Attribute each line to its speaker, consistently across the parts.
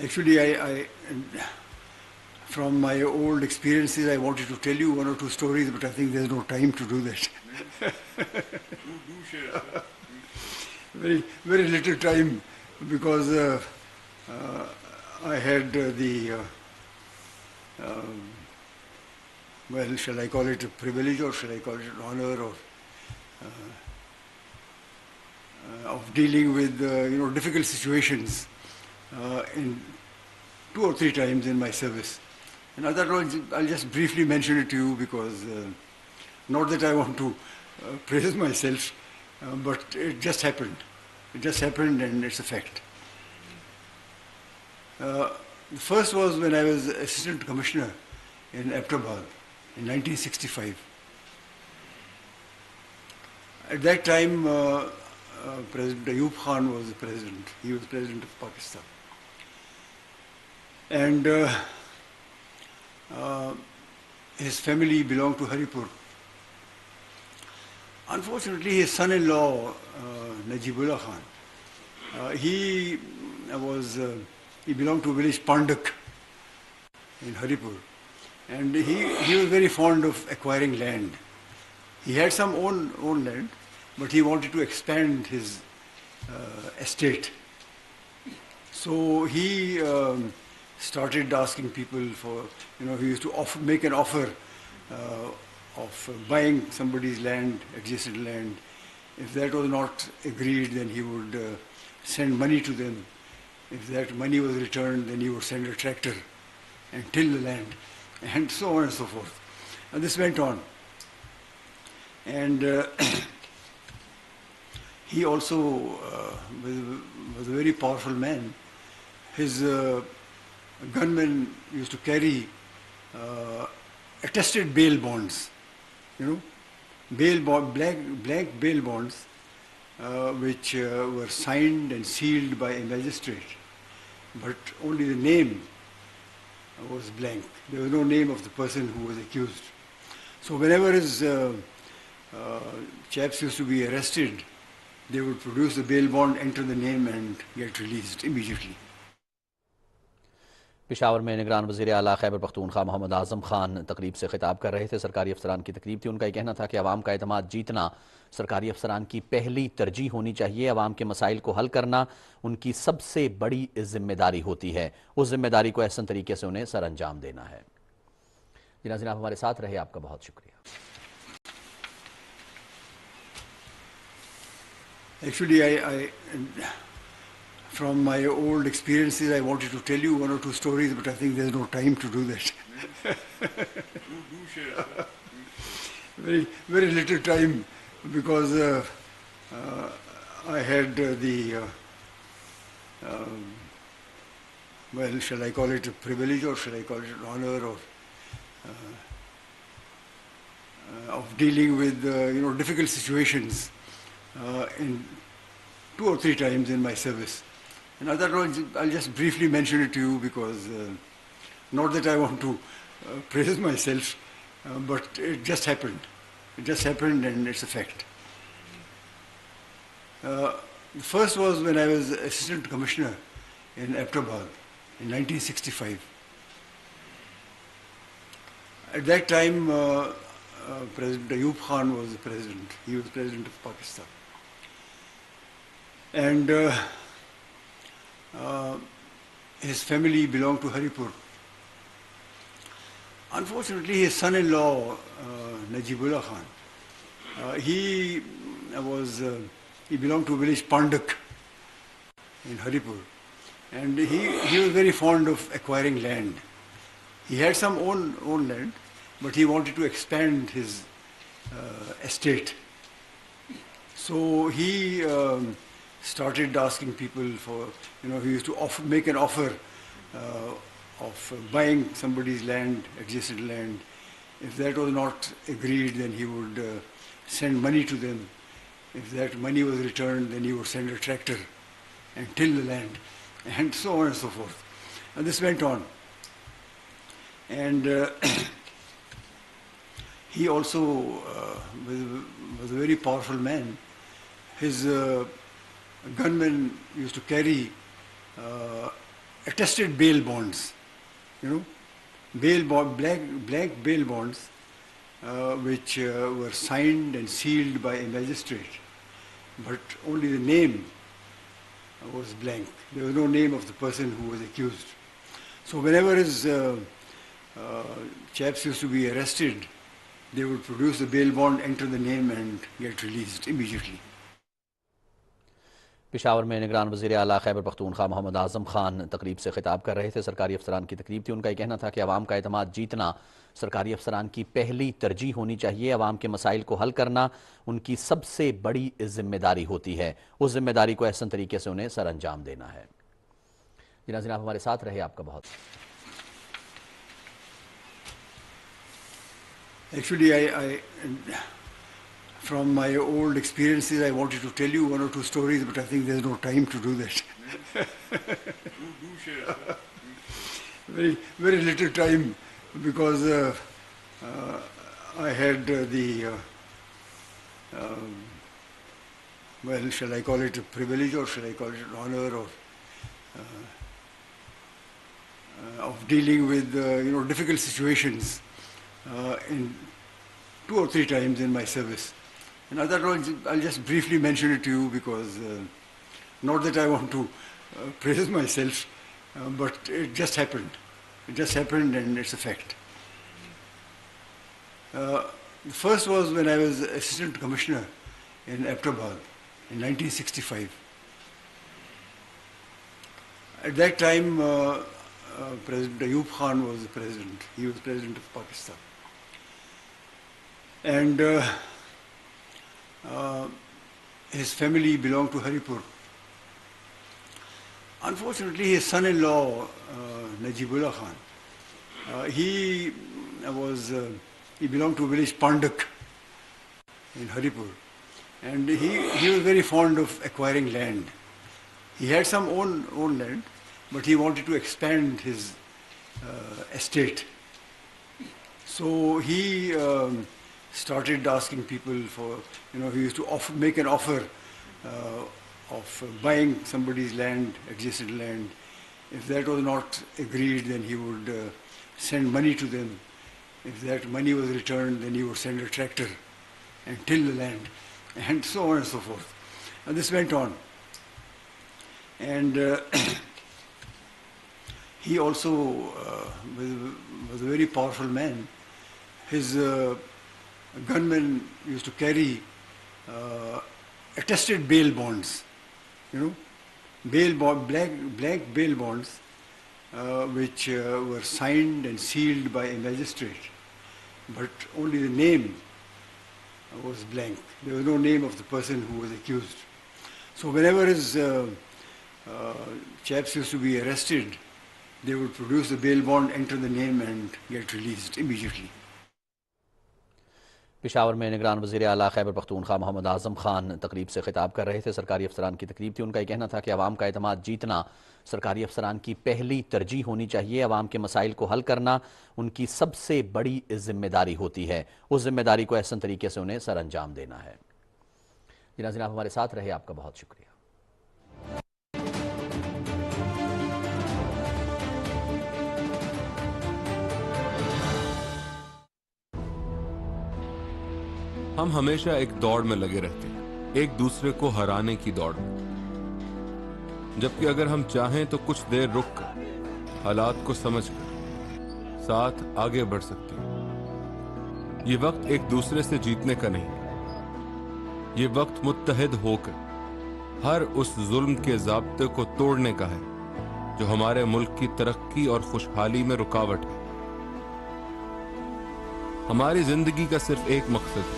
Speaker 1: Actually, from my old experiences, I wanted to tell you one or two stories, but I think there's no time to do that.
Speaker 2: Do share, sir.
Speaker 1: Very, very little time, because I had well, shall I call it a privilege or shall I call it an honor of dealing with difficult situations in 2 or 3 times in my service. And I thought I'll just briefly mention it to you because not that I want to praise myself, but it just happened. It just happened and it's a fact. The first was when I was Assistant Commissioner in Ahmedabad in 1965. At that time, President Ayub Khan was the president. He was president of Pakistan. And his family belonged to Haripur. Unfortunately, his son-in-law, Najibullah Khan, he belonged to a village Pandak in Haripur. And he was very fond of acquiring land. He had some own land, but he wanted to expand his estate. So he started asking people for, he used to make an offer of buying somebody's land, adjacent land. If that was not agreed, then he would send money to them. If that money was returned, then he would send a tractor and till the land, and so on and so forth. And this went on. And he also was a very powerful man. His gunmen used to carry attested bail bonds, blank bail bonds, which were signed and sealed by a magistrate, but only the name was blank. There was no name of the person who was accused. So whenever his chaps used to be arrested, they would produce the bail bond, enter the name and get released immediately.
Speaker 3: Peshawar में निगरान वज़ीराअली खैबरपختूनखवा मोहम्मद ए'ज़म खान तकरीब से खिताब कर रहे थे। सरकारी अफसरान की तकरीब थी। उनका ये कहना था कि अवाम का एतमाद जीतना सरकारी अफसरान की पहली तरजीह होनी चाहिए। अवाम के मसाइल को हल करना उनकी सबसे बड़ी जिम्मेदारी होती है। उस जिम्मेदारी को एहसन तरीके से उन्हें सर अंजाम देना है। जी नाज़रीन, आप हमारे साथ रहे, आपका बहुत शुक्रिया।
Speaker 1: Actually, from my old experiences, I wanted to tell you one or two stories, but I think there's no time to do that.
Speaker 2: Do share, sir.
Speaker 1: Very, very little time, because I had well, shall I call it a privilege or shall I call it an honor of dealing with difficult situations in 2 or 3 times in my service. And I thought I'll just briefly mention it to you because not that I want to praise myself, but it just happened. It just happened and it's a fact. The first was when I was Assistant Commissioner in Ahmedabad in 1965. At that time, President Ayub Khan was the president. He was president of Pakistan. And his family belonged to Haripur. Unfortunately, his son-in-law, Najibullah Khan, he belonged to a village Pandak in Haripur. And he was very fond of acquiring land. He had some own land, but he wanted to expand his estate. So he started asking people for, he used to make an offer of buying somebody's land, adjacent land. If that was not agreed, then he would send money to them. If that money was returned, then he would send a tractor and till the land, and so on and so forth. And this went on. And he also was a very powerful man. His gunmen used to carry attested bail bonds, blank bail bonds, which were signed and sealed by a magistrate, but only the name was blank. There was no name of the person who was accused. So whenever his chaps used to be arrested, they would produce the bail bond, enter the name and get released immediately.
Speaker 3: Peshawar में निगरान वज़ीराली खैबरपख्तूनख्वा मोहम्मद एअज़म खान तकरीब से खिताब कर रहे थे। सरकारी अफसरान की तकरीब थी। उनका ये कहना था कि अवाम का एतमाद जीतना सरकारी अफसरान की पहली तरजीह होनी चाहिए। अवाम के मसाइल को हल करना उनकी सबसे बड़ी जिम्मेदारी होती है। उस जिम्मेदारी को एहसन तरीके से उन्हें सर अंजाम देना है। जी नाज़रीन, आप हमारे साथ रहे, आपका बहुत।
Speaker 1: Actually, from my old experiences, I wanted to tell you one or two stories, but I think there's no time to do that.
Speaker 2: Do share, sir.
Speaker 1: Very, very little time, because I had well, shall I call it a privilege or shall I call it an honor of dealing with difficult situations in 2 or 3 times in my service. And I thought I'll just briefly mention it to you, because not that I want to praise myself, but it just happened. It just happened, and it's a fact. The first was when I was Assistant Commissioner in Ahmedabad in 1965. At that time, President Ayub Khan was the president. He was president of Pakistan. And his family belonged to Haripur. Unfortunately, his son-in-law, Najibullah Khan, he belonged to a village Pandak in Haripur, and he was very fond of acquiring land. He had some own land, but he wanted to expand his estate. So he started asking people for, he used to make an offer of buying somebody's land, adjacent land. If that was not agreed, then he would send money to them. If that money was returned, then he would send a tractor and till the land, and so on and so forth. And this went on. And he also was a very powerful man. His gunmen used to carry attested bail bonds, blank bail bonds, which were signed and sealed by a magistrate, but only the name was blank. There was no name of the person who was accused. So whenever his chaps used to be arrested, they would produce the bail bond, enter the name and get released immediately.
Speaker 3: Peshawar में निगरान वज़ीराली खैबरपख्तूनख्वा मोहम्मद एअज़म खान तकरीब से खिताब कर रहे थे। सरकारी अफसरान की तकरीब थी। उनका ये कहना था कि अवाम का एतमाद जीतना सरकारी अफसरान की पहली तरजीह होनी चाहिए। अवाम के मसाइल को हल करना उनकी सबसे बड़ी जिम्मेदारी होती है। उस जिम्मेदारी को एहसन तरीके से उन्हें सर अंजाम देना है। जी नाज़रीन, आप हमारे साथ रहे, आपका बहुत शुक्रिया।
Speaker 4: हम हमेशा एक दौड़ में लगे रहते हैं, एक दूसरे को हराने की दौड़ में। जबकि अगर हम चाहें तो कुछ देर रुक कर हालात को समझकर साथ आगे बढ़ सकते हैं। ये वक्त एक दूसरे से जीतने का नहीं, ये वक्त मुत्तहिद होकर हर उस जुल्म के ज़ाब्ते को तोड़ने का है जो हमारे मुल्क की तरक्की और खुशहाली में रुकावट है। हमारी जिंदगी का सिर्फ एक मकसद है,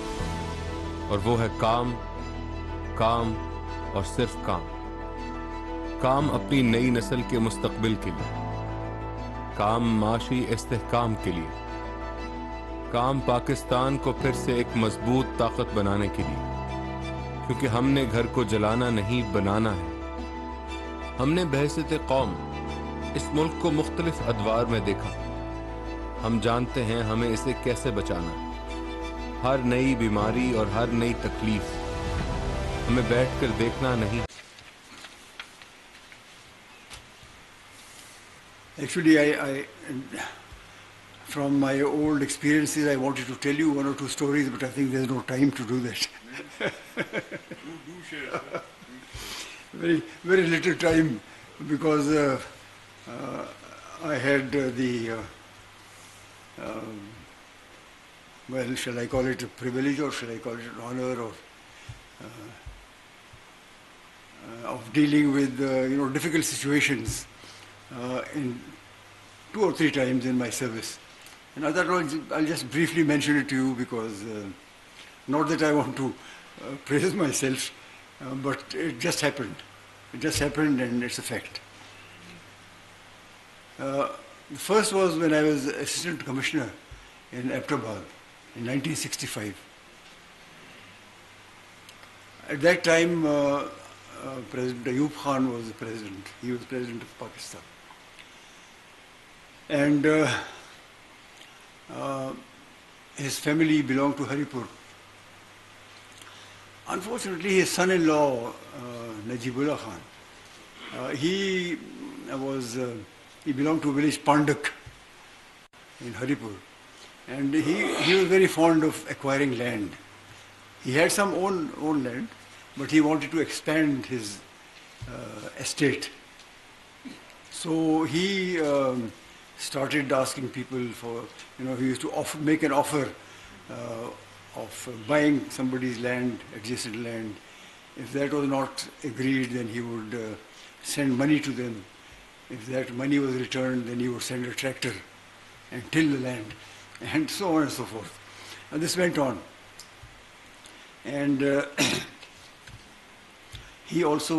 Speaker 4: और वो है काम, काम और सिर्फ काम। काम अपनी नई नस्ल के मुस्तकबिल के लिए, काम माशी इस्तेहकाम के लिए, काम पाकिस्तान को फिर से एक मजबूत ताकत बनाने के लिए, क्योंकि हमने घर को जलाना नहीं बनाना है। हमने बहैसियत कौम इस मुल्क को मुख्तलिफ अदवार में देखा। हम जानते हैं हमें इसे कैसे बचाना है। हर नई बीमारी और हर नई तकलीफ हमें बैठकर देखना नहीं,
Speaker 1: Actually, from my old experiences, I wanted to tell you one or two stories, but I think there's no time to do that.
Speaker 2: Do share, sir.
Speaker 1: Very, very little time, because I had well, shall I call it a privilege or shall I call it an honor of dealing with difficult situations in 2 or 3 times in my service. And I thought I'll just briefly mention it to you, because not that I want to praise myself, but it just happened. It just happened, and it's a fact. The first was when I was Assistant Commissioner in Ahmedabad in 1965. At that time, President Ayub Khan was the president. He was president of Pakistan. And his family belonged to Haripur. Unfortunately, his son-in-law, Najibullah Khan, he belonged to a village Pandak in Haripur. And he was very fond of acquiring land. He had some own land, but he wanted to expand his estate. So he started asking people for, he used to make an offer of buying somebody's land, adjacent land. If that was not agreed, then he would send money to them. If that money was returned, then he would send a tractor and till the land, and so on and so forth. And this went on. And he also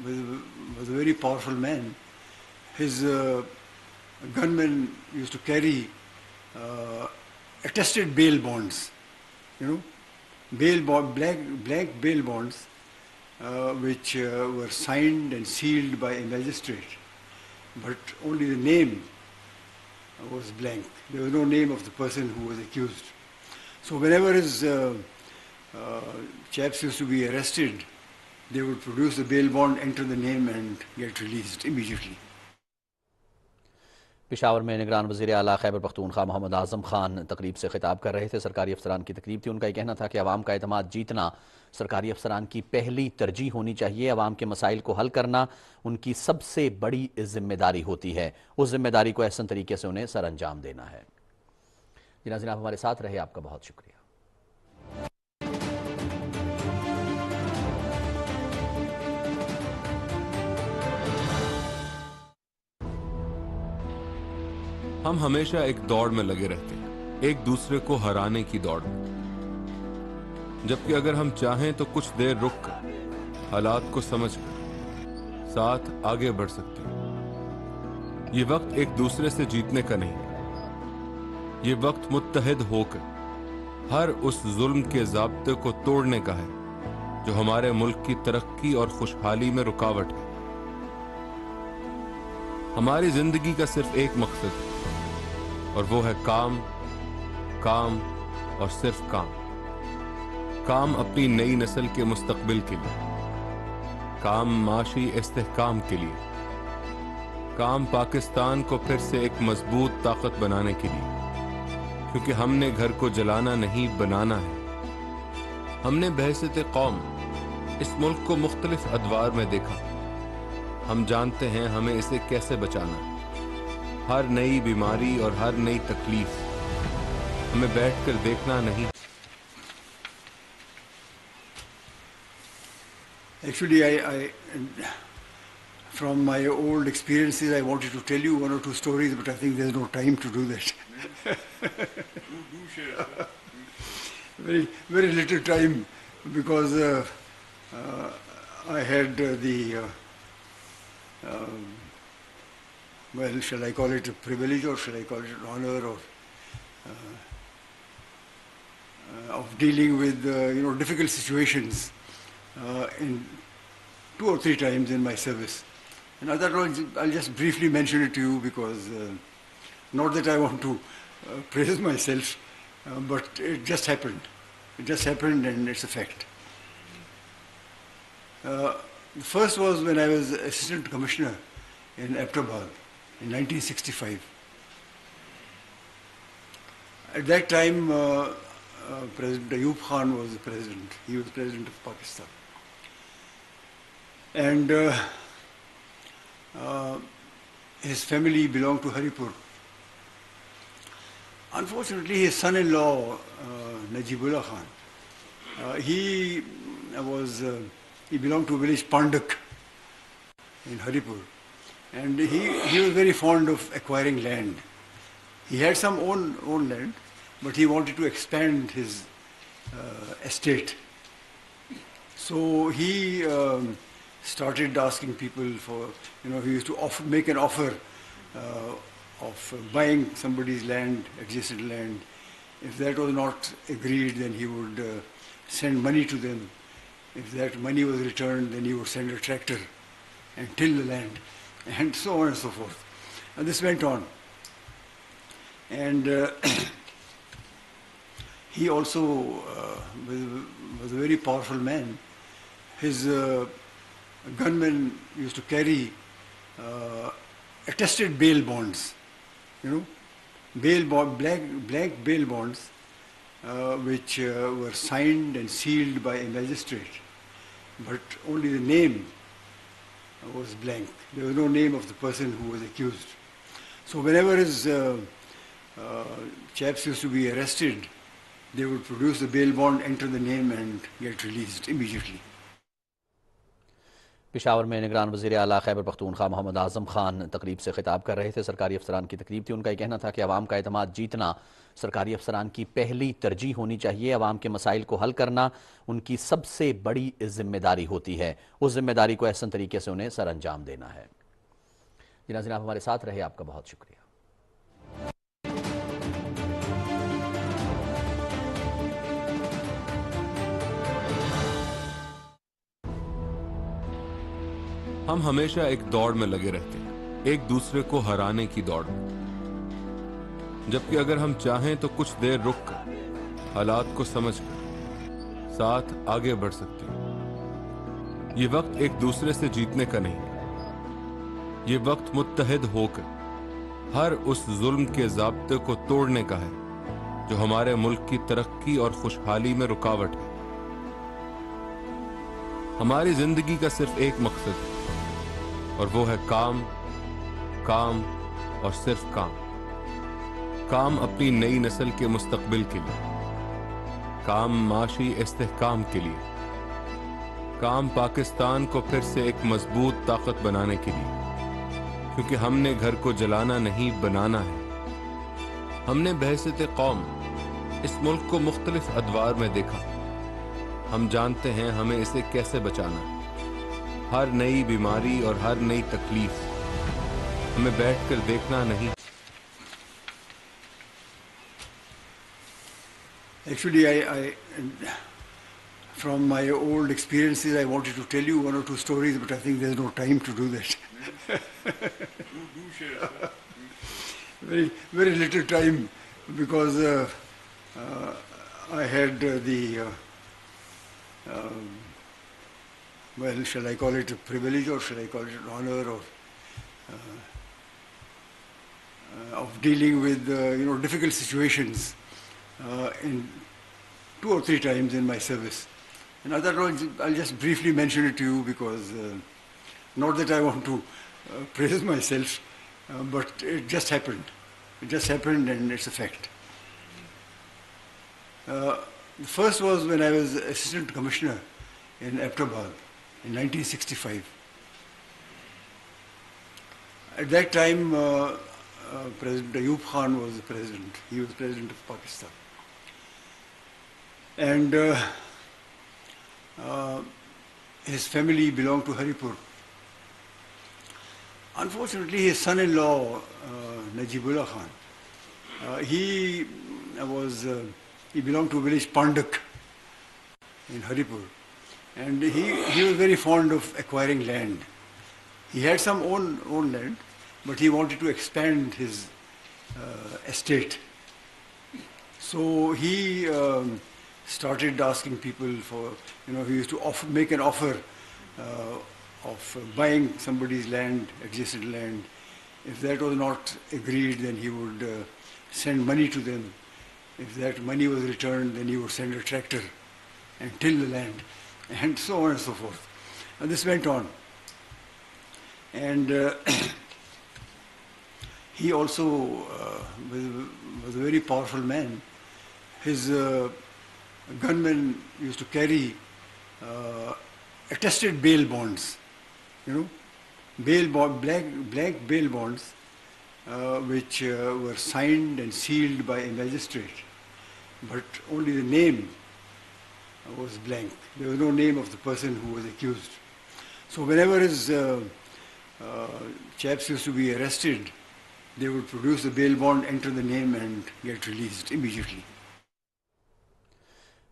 Speaker 1: was a very powerful man. His gunmen used to carry attested bail bonds, blank bail bonds, which were signed and sealed by a magistrate, but only the name was blank. There was no name of the person who was accused. So whenever his chaps used to be arrested, they would produce the bail bond, enter the name, and get released immediately.
Speaker 3: Peshawar में निगरान वज़ीराअली खैबरपختूनख्वा मोहम्मद एअज़म खान तकरीब से खिताब कर रहे थे। सरकारी अफसरान की तकरीब थी। उनका ये कहना था कि अवाम का एतमाद जीतना सरकारी अफसरान की पहली तरजीह होनी चाहिए। अवाम के मसाइल को हल करना उनकी सबसे बड़ी जिम्मेदारी होती है। उस जिम्मेदारी को अहसन तरीके से उन्हें सर अंजाम देना है। जी नाज़रीन, आप हमारे साथ रहे, आपका बहुत शुक्रिया।
Speaker 4: हम हमेशा एक दौड़ में लगे रहते हैं, एक दूसरे को हराने की दौड़ में। जबकि अगर हम चाहें तो कुछ देर रुक कर हालात को समझकर साथ आगे बढ़ सकते हैं। ये वक्त एक दूसरे से जीतने का नहीं, ये वक्त मुत्तहिद होकर हर उस जुल्म के ज़ाब्ते को तोड़ने का है जो हमारे मुल्क की तरक्की और खुशहाली में रुकावट है। हमारी जिंदगी का सिर्फ एक मकसद है, और वो है काम, काम और सिर्फ काम। काम अपनी नई नस्ल के मुस्तकबिल के लिए, काम माशी इस्तेहकाम के लिए, काम पाकिस्तान को फिर से एक मजबूत ताकत बनाने के लिए। क्योंकि हमने घर को जलाना नहीं, बनाना है। हमने बहैसियत कौम इस मुल्क को मुख्तलिफ अदवार में देखा। हम जानते हैं हमें इसे कैसे बचाना है। हर नई बीमारी और हर नई तकलीफ हमें बैठकर देखना नहीं।
Speaker 1: Actually, from my old experiences, I wanted to tell you one or two stories, but I think there's no time to do that.
Speaker 2: Do share, sir.
Speaker 1: Very, very little time, because I had well, shall I call it a privilege or shall I call it an honor of dealing with difficult situations in 2 or 3 times in my service. And I thought I'll just briefly mention it to you, because not that I want to praise myself, but it just happened. It just happened, and it's a fact. The first was when I was Assistant Commissioner in Ahmedabad in 1965. At that time, President Ayub Khan was the president. He was president of Pakistan. And his family belonged to Haripur. Unfortunately, his son-in-law, Najibullah Khan, he belonged to a village Pandak in Haripur. And he was very fond of acquiring land. He had some own land, but he wanted to expand his estate. So he started asking people for, he used to make an offer of buying somebody's land, adjacent land. If that was not agreed, then he would send money to them. If that money was returned, then he would send a tractor and till the land, and so on and so forth. And this went on. And he also was a very powerful man. His gunmen used to carry attested bail bonds, blank bail bonds, which were signed and sealed by a magistrate, but only the name was blank. There was no name of the person who was accused. So whenever his chaps used to be arrested, they would produce the bail bond, enter the name and get released immediately.
Speaker 3: Peshawar में निगरान वज़ीराअली खैबरपختूनख्वा मोहम्मद एअज़म खान तकरीब से खिताब कर रहे थे। सरकारी अफसरान की तकरीब थी। उनका ये कहना था कि अवाम का एतमाद जीतना सरकारी अफसरान की पहली तरजीह होनी चाहिए। अवाम के मसाइल को हल करना उनकी सबसे बड़ी जिम्मेदारी होती है। उस जिम्मेदारी को एहसन तरीके से उन्हें सर अंजाम देना है। जी नाज़रीन, आप हमारे साथ रहे, आपका बहुत शुक्रिया।
Speaker 4: हम हमेशा एक दौड़ में लगे रहते हैं, एक दूसरे को हराने की दौड़ में। जबकि अगर हम चाहें तो कुछ देर रुक कर हालात को समझकर साथ आगे बढ़ सकते हैं। ये वक्त एक दूसरे से जीतने का नहीं, ये वक्त मुत्तहिद होकर हर उस जुल्म के ज़ाब्ते को तोड़ने का है जो हमारे मुल्क की तरक्की और खुशहाली में रुकावट है। हमारी जिंदगी का सिर्फ एक मकसद है और वो है काम, काम और सिर्फ काम। काम अपनी नई नस्ल के मुस्तकबिल के लिए, काम माशी इस्तेहकाम के लिए, काम पाकिस्तान को फिर से एक मजबूत ताकत बनाने के लिए। क्योंकि हमने घर को जलाना नहीं, बनाना है। हमने बहैसियत कौम इस मुल्क को मुख्तलिफ अदवार में देखा। हम जानते हैं हमें इसे कैसे बचाना है। हर नई बीमारी और हर नई तकलीफ हमें बैठकर देखना नहीं।
Speaker 1: Actually, I from my old experiences, I wanted to tell you one or two stories, but I think there's no time to do that.
Speaker 2: Do share, sir.
Speaker 1: Very, very little time, because I had well, shall I call it a privilege or shall I call it an honor of dealing with difficult situations in 2 or 3 times in my service. And I thought I'll just briefly mention it to you, because not that I want to praise myself, but it just happened. It just happened, and it's a fact. The first was when I was Assistant Commissioner in Abbottabad in 1965. At that time, President Ayub Khan was the president. He was president of Pakistan. And his family belonged to Haripur. Unfortunately, his son-in-law, Najibullah Khan, he belonged to a village Pandak in Haripur. And he was very fond of acquiring land. He had some own land, but he wanted to expand his estate. So he started asking people for, he used to make an offer of buying somebody's land, adjacent land. If that was not agreed, then he would send money to them. If that money was returned, then he would send a tractor and till the land, and so on and so forth. And this went on. And he also was a very powerful man. His gunmen used to carry attested bail bonds, blank bail bonds, which were signed and sealed by a magistrate, but only the name was blank. There was no name of the person who was accused. So whenever his chaps used to be arrested, they would produce the bail bond, enter the name and get released immediately.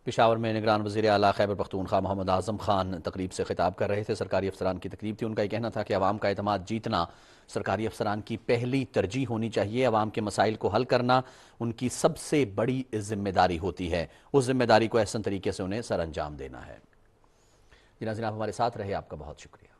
Speaker 3: Peshawar में निगरान वज़ीराली खैबरपختूनख्वा मोहम्मद ए'ज़म खान तकरीब से खिताब कर रहे थे। सरकारी अफसरान की तकरीब थी। उनका ये कहना था कि अवाम का एतमाद जीतना सरकारी अफसरान की पहली तरजीह होनी चाहिए। अवाम के मसाइल को हल करना उनकी सबसे बड़ी जिम्मेदारी होती है। उस जिम्मेदारी को एहसन तरीके से उन्हें सर अंजाम देना है। जी नाज़रीन, आप हमारे साथ रहे, आपका बहुत शुक्रिया।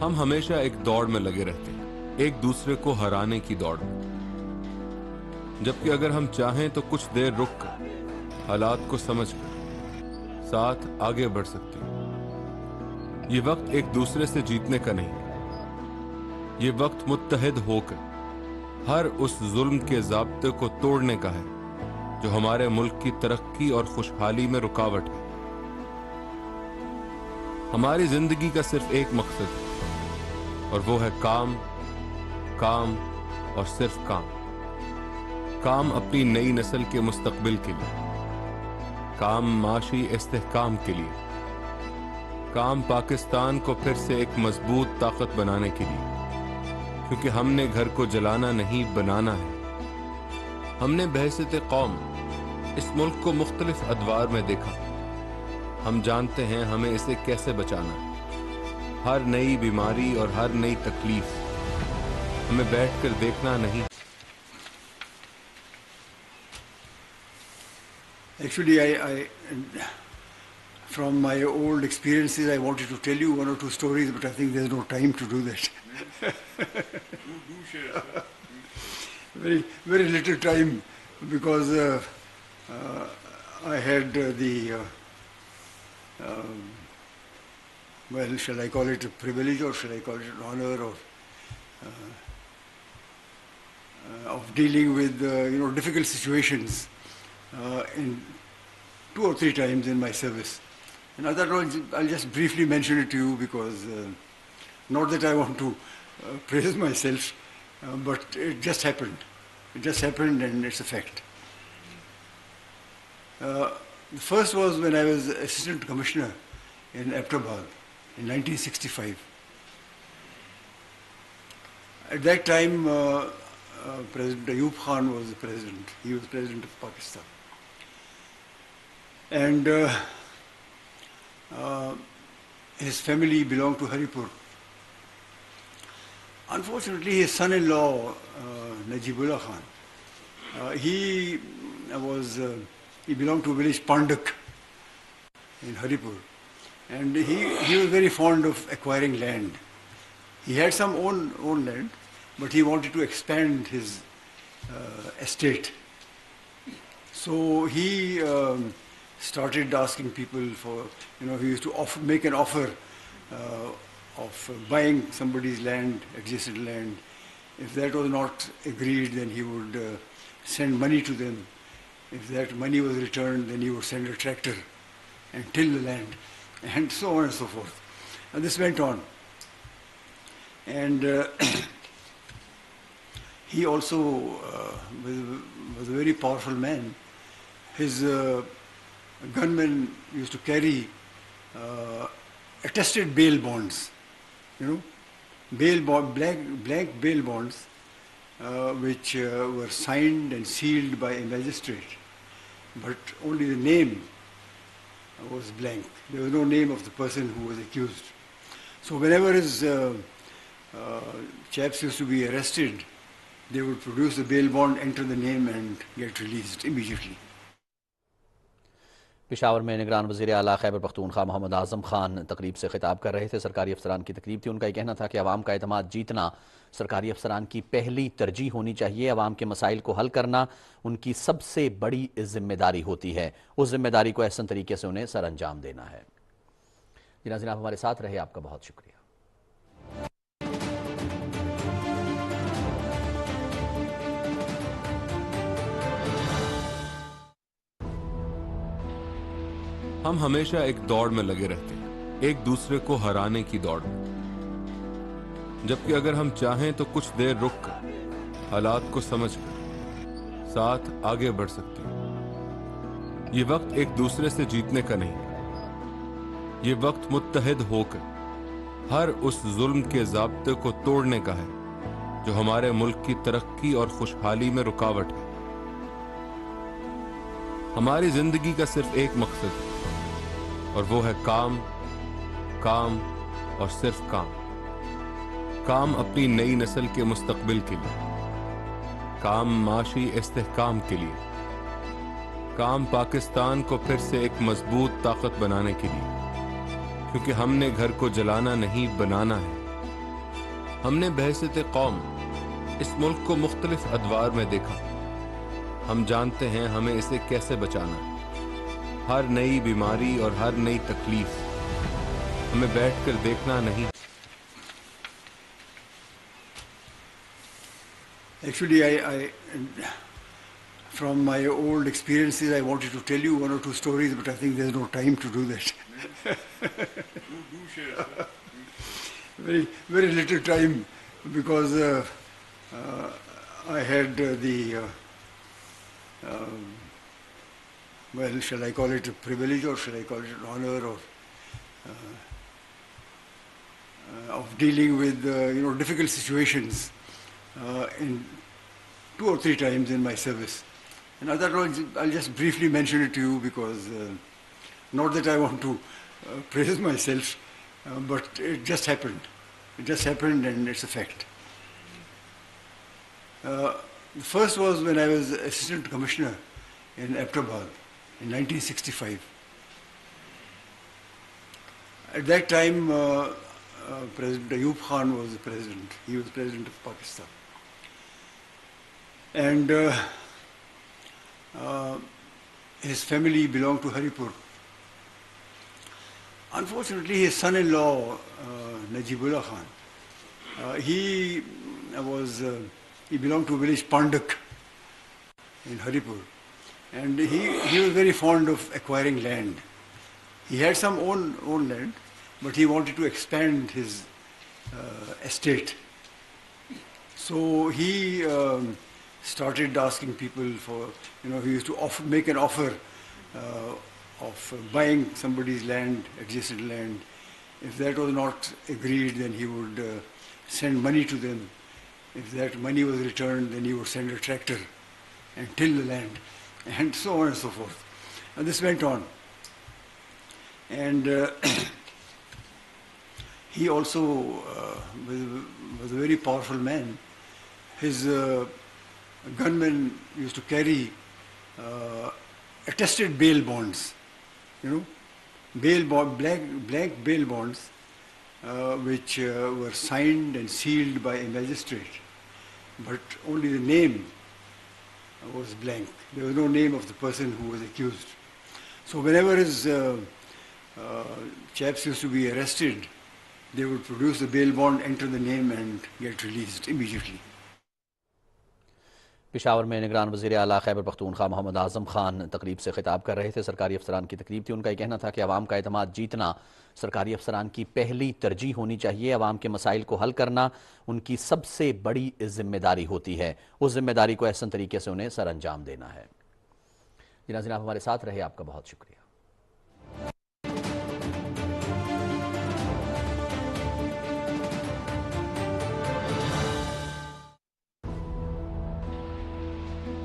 Speaker 4: हम हमेशा एक दौड़ में लगे रहते हैं, एक दूसरे को हराने की दौड़ में। जबकि अगर हम चाहें तो कुछ देर रुक कर हालात को समझकर साथ आगे बढ़ सकते हैं। ये वक्त एक दूसरे से जीतने का नहीं, ये वक्त मुत्तहिद होकर हर उस जुल्म के ज़ाब्ते को तोड़ने का है जो हमारे मुल्क की तरक्की और खुशहाली में रुकावट है। हमारी जिंदगी का सिर्फ एक मकसद है और वो है काम, काम और सिर्फ काम। काम अपनी नई नस्ल के मुस्तकबिल के लिए, काम माशी इस्तेहकाम के लिए, काम पाकिस्तान को फिर से एक मजबूत ताकत बनाने के लिए, क्योंकि हमने घर को जलाना नहीं बनाना है। हमने बहैसियत कौम इस मुल्क को मुख्तलिफ अदवार में देखा। हम जानते हैं हमें इसे कैसे बचाना है। हर नई बीमारी और हर नई तकलीफ हमें बैठकर देखना नहीं।
Speaker 1: Actually, from my old experiences, I wanted to tell you one or two stories, but I think there's no time to do that.
Speaker 2: Do share, sir.
Speaker 1: Very, very little time, because I had well, shall I call it a privilege or shall I call it an honor of dealing with difficult situations in 2 or 3 times in my service. And I thought I'll just briefly mention it to you, because not that I want to praise myself, but it just happened. It just happened, and it's a fact. The first was when I was Assistant Commissioner in Abbottabad in 1965. At that time, President Ayub Khan was the president. He was president of Pakistan. And his family belonged to Haripur. Unfortunately, his son-in-law, Najibullah Khan, he belonged to a village Pandak in Haripur. And he was very fond of acquiring land. He had some own land, but he wanted to expand his estate. So he started asking people for, he used to make an offer of buying somebody's land, adjacent land. If that was not agreed, then he would send money to them. If that money was returned, then he would send a tractor and till the land, and so on and so forth. And this went on. And he also was a very powerful man. His gunmen used to carry attested bail bonds, blank bail bonds, which were signed and sealed by a magistrate, but only the name was blank. There was no name of the person who was accused. So whenever his chaps used to be arrested, they would produce the bail bond, enter the name, and get released immediately.
Speaker 3: Peshawar میں نگران وزیراعلی خیبرپختونخوا محمد اعظم خان تقریب سے خطاب کر رہے تھے۔ سرکاری افسران کی تقریب تھی۔ ان کا یہ کہنا تھا کہ عوام کا اعتماد جیتنا سرکاری افسران کی پہلی ترجیح ہونی چاہیے۔ عوام کے مسائل کو حل کرنا ان کی سب سے بڑی ذمہ داری ہوتی ہے۔ اس ذمہ داری کو احسن طریقے سے انہیں سر انجام دینا ہے۔ جی ناظرین، آپ ہمارے ساتھ رہے، آپ کا بہت شکریہ۔
Speaker 4: ہم ہمیشہ ایک دوڑ میں لگے رہتے ہیں، ایک دوسرے کو ہرانے کی دوڑ میں، جبکہ اگر ہم چاہیں تو کچھ دیر رک کر حالات کو سمجھ کر ساتھ آگے بڑھ سکتے ہیں۔ یہ وقت ایک دوسرے سے جیتنے کا نہیں، یہ وقت متحد ہو کر ہر اس ظلم کے ضابطے کو توڑنے کا ہے جو ہمارے ملک کی ترقی اور خوشحالی میں رکاوٹ ہے۔ ہماری زندگی کا صرف ایک مقصد ہے، اور وہ ہے کام، کام اور صرف کام۔ کام اپنی نئی نسل کے مستقبل کے لیے، کام معاشی استحکام کے لیے، کام پاکستان کو پھر سے ایک مضبوط طاقت بنانے کے لیے، کیونکہ ہم نے گھر کو جلانا نہیں، بنانا ہے۔ ہم نے بحیثیت قوم اس ملک کو مختلف ادوار میں دیکھا، ہم جانتے ہیں ہمیں اسے کیسے بچانا ہے۔ ہر نئی بیماری اور ہر نئی تکلیف ہمیں بیٹھ کر دیکھنا نہیں۔
Speaker 1: Actually, from my old experiences, I wanted to tell you one or two stories, but I think there's no time to do that.
Speaker 2: Do share, sir.
Speaker 1: Very, very little time, because I had well, shall I call it a privilege or shall I call it an honor of dealing with difficult situations in 2 or 3 times in my service. And I thought I'll just briefly mention it to you, because not that I want to praise myself, but it just happened. It just happened, and it's a fact. The first was when I was Assistant Commissioner in Ahmedabad in 1965. At that time, President Ayub Khan was the president. He was president of Pakistan. And his family belonged to Haripur. Unfortunately, his son-in-law, Najibullah Khan, he belonged to a village Pandak in Haripur. And he was very fond of acquiring land. He had some own land, but he wanted to expand his estate. So he started asking people for, he used to make an offer of buying somebody's land, adjacent land. If that was not agreed, then he would send money to them. If that money was returned, then he would send a tractor and till the land, and so on and so forth. And this went on. And he also was a very powerful man. His gunmen used to carry attested bail bonds, blank bail bonds, which were signed and sealed by a magistrate, but only the name was blank. There was no name of the person who was accused. So whenever his chaps used to be arrested, they would produce the bail bond, enter the name, and get released immediately.
Speaker 3: Peshawar میں نگران وزیراعلی خیبرپختونخوا محمد اعظم خان تقریب سے خطاب کر رہے تھے۔ سرکاری افسران کی تقریب تھی۔ ان کا یہ کہنا تھا کہ عوام کا اعتماد جیتنا سرکاری افسران کی پہلی ترجیح ہونی چاہیے۔ عوام کے مسائل کو حل کرنا ان کی سب سے بڑی ذمہ داری ہوتی ہے۔ اس ذمہ داری کو احسن طریقے سے انہیں سر انجام دینا ہے۔ جی ناظرین، آپ ہمارے ساتھ رہے، آپ کا بہت شکریہ۔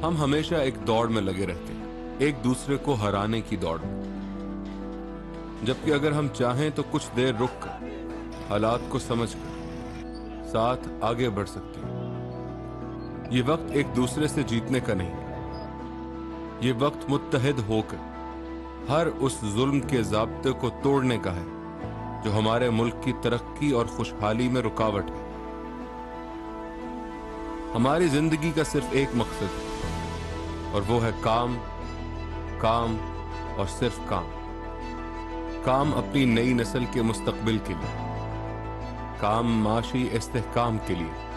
Speaker 4: ہم ہمیشہ ایک دوڑ میں لگے رہتے ہیں، ایک دوسرے کو ہرانے کی دوڑ میں، جبکہ اگر ہم چاہیں تو کچھ دیر رک کر حالات کو سمجھ کر ساتھ آگے بڑھ سکتے ہیں۔ یہ وقت ایک دوسرے سے جیتنے کا نہیں، یہ وقت متحد ہو کر ہر اس ظلم کے ضابطے کو توڑنے کا ہے جو ہمارے ملک کی ترقی اور خوشحالی میں رکاوٹ ہے۔ ہماری زندگی کا صرف ایک مقصد ہے اور وہ ہے کام، کام اور صرف کام۔ کام اپنی نئی نسل کے مستقبل کے لیے، کام معاشی استحکام کے لیے،